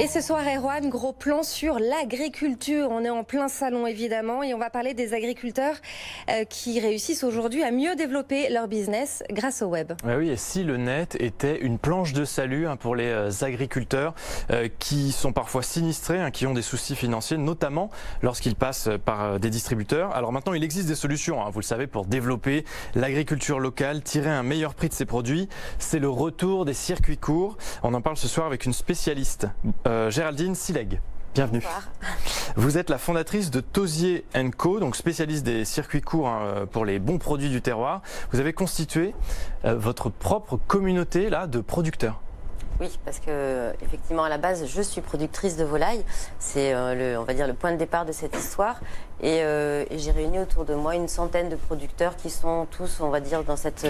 Et ce soir, Erwan, gros plan sur l'agriculture. On est en plein salon, évidemment, et on va parler des agriculteurs qui réussissent aujourd'hui à mieux développer leur business grâce au web. Oui, et si le net était une planche de salut pour les agriculteurs qui sont parfois sinistrés, qui ont des soucis financiers, notamment lorsqu'ils passent par des distributeurs. Alors maintenant, il existe des solutions, vous le savez, pour développer l'agriculture locale, tirer un meilleur prix de ses produits. C'est le retour des circuits courts. On en parle ce soir avec une spécialiste. Géraldine Sileg, bienvenue. Bonsoir. Vous êtes la fondatrice de Tosier & Co, donc spécialiste des circuits courts pour les bons produits du terroir. Vous avez constitué votre propre communauté là, de producteurs. Oui, parce que effectivement à la base je suis productrice de volailles, c'est on va dire le point de départ de cette histoire et j'ai réuni autour de moi une centaine de producteurs qui sont tous, on va dire, dans cette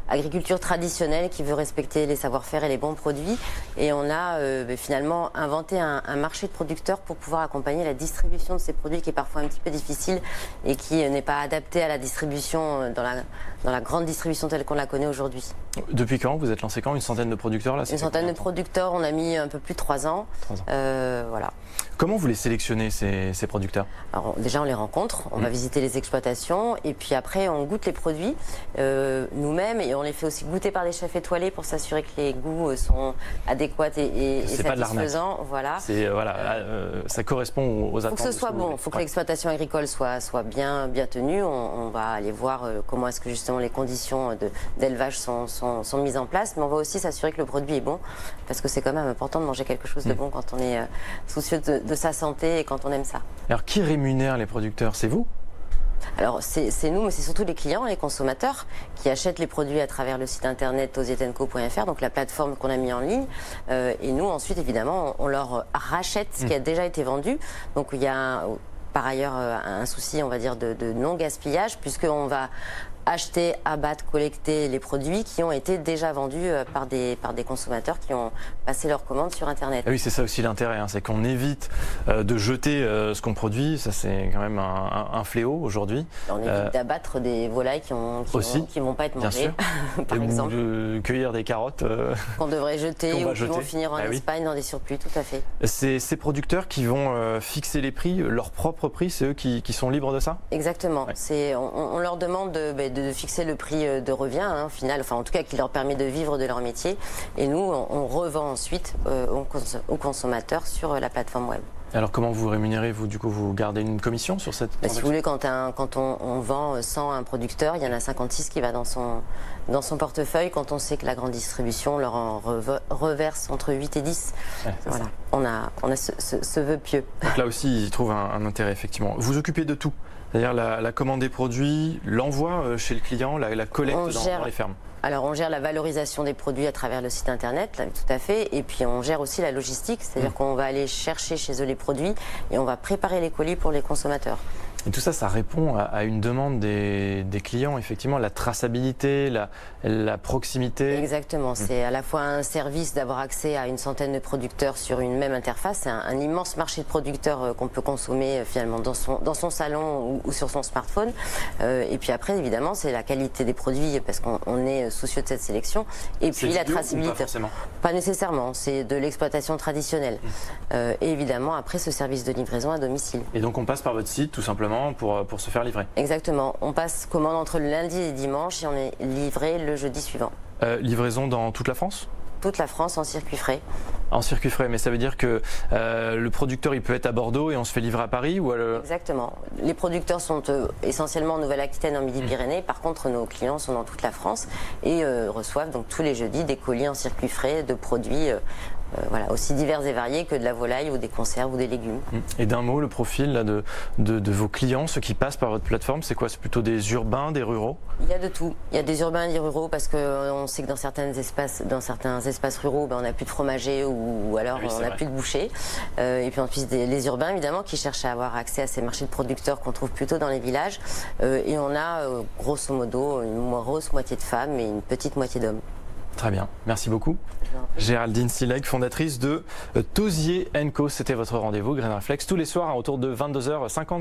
agriculture traditionnelle qui veut respecter les savoir-faire et les bons produits, et on a finalement inventé un marché de producteurs pour pouvoir accompagner la distribution de ces produits qui est parfois un petit peu difficile et qui n'est pas adapté à la distribution dans la grande distribution telle qu'on la connaît aujourd'hui. Depuis quand vous êtes lancé quand? Une centaine de producteurs là? Une centaine de producteurs, on a mis un peu plus de 3 ans. 3 ans. Voilà. Comment vous les sélectionnez ces producteurs? Alors déjà on les rencontre, on va visiter les exploitations et puis après on goûte les produits nous-mêmes et on les fait aussi goûter par des chefs étoilés pour s'assurer que les goûts sont adéquats et satisfaisants. Voilà. Ça correspond aux attentes. Il faut que ce soit bon, il faut que l'exploitation agricole soit bien tenue. On va aller voir comment est-ce que justement les conditions d'élevage sont mises en place, mais on va aussi s'assurer que le produit est bon parce que c'est quand même important de manger quelque chose de bon quand on est soucieux de sa santé et quand on aime ça. Alors qui rémunère les producteurs? C'est vous? Alors c'est nous, mais c'est surtout les clients, les consommateurs qui achètent les produits à travers le site internet tosiertenco.fr, donc la plateforme qu'on a mis en ligne. Et nous ensuite évidemment on leur rachète ce qui a déjà été vendu. Donc il y a par ailleurs un souci, on va dire, de non gaspillage, puisqu'on va acheter, abattre, collecter les produits qui ont été déjà vendus par des consommateurs qui ont passé leur commande sur internet. Ah oui, c'est ça aussi l'intérêt, c'est qu'on évite de jeter ce qu'on produit. Ça, c'est quand même un fléau aujourd'hui. On évite d'abattre des volailles qui vont pas être mangées, par exemple. Ou de cueillir des carottes qu'on devrait jeter ou qui vont finir en Espagne dans des surplus, tout à fait. C'est ces producteurs qui vont fixer les prix, leur propre prix, c'est eux qui sont libres de ça? Exactement. Ouais. On leur demande de fixer le prix de revient au final, enfin en tout cas qui leur permet de vivre de leur métier, et nous on revend ensuite aux consommateurs sur la plateforme web. Alors comment vous rémunérez, vous? Du coup, vous gardez une commission sur cette transaction? Si vous voulez, quand on vend 100 à un producteur, il y en a 56 qui va dans son portefeuille, quand on sait que la grande distribution leur en reverse entre 8 et 10. Ouais, voilà. On a ce vœu pieux. Donc là aussi, ils trouvent un intérêt, effectivement. Vous occupez de tout? C'est-à-dire la commande des produits, l'envoi chez le client, la collecte dans les fermes? Alors on gère la valorisation des produits à travers le site internet, là, tout à fait, et puis on gère aussi la logistique, c'est-à-dire qu'on va aller chercher chez eux les produits et on va préparer les colis pour les consommateurs. Et tout ça, ça répond à une demande des clients, effectivement, la traçabilité, la proximité. Exactement, c'est à la fois un service d'avoir accès à une centaine de producteurs sur une même interface, c'est un immense marché de producteurs qu'on peut consommer finalement dans son salon ou sur son smartphone. Et puis après, évidemment, c'est la qualité des produits parce qu'on est soucieux de cette sélection. Et puis la traçabilité. Pas forcément. Pas nécessairement, c'est de l'exploitation traditionnelle. Et évidemment, après, ce service de livraison à domicile. Et donc on passe par votre site, tout simplement, pour se faire livrer? Exactement, on passe commande entre le lundi et le dimanche et on est livré le jeudi suivant. Livraison dans toute la France? Toute la France en circuit frais. En circuit frais, mais ça veut dire que le producteur il peut être à Bordeaux et on se fait livrer à Paris ou Exactement. Les producteurs sont essentiellement en Nouvelle-Aquitaine, en Midi-Pyrénées. Par contre, nos clients sont dans toute la France et reçoivent donc tous les jeudis des colis en circuit frais de produits aussi divers et variés que de la volaille ou des conserves ou des légumes. Et d'un mot, le profil là, de vos clients, ceux qui passent par votre plateforme, c'est quoi? C'est plutôt des urbains, des ruraux? Il y a de tout. Il y a des urbains et des ruraux parce qu'on sait que dans certains espaces ruraux, on n'a plus de fromager ou alors on n'a plus de boucher. Et puis ensuite les urbains évidemment qui cherchent à avoir accès à ces marchés de producteurs qu'on trouve plutôt dans les villages. Et on a grosso modo une grosse moitié de femmes et une petite moitié d'hommes. Très bien, merci beaucoup. Géraldine Sileg, fondatrice de Tosier & Co. C'était votre rendez-vous Grain Reflex tous les soirs autour de 22h50.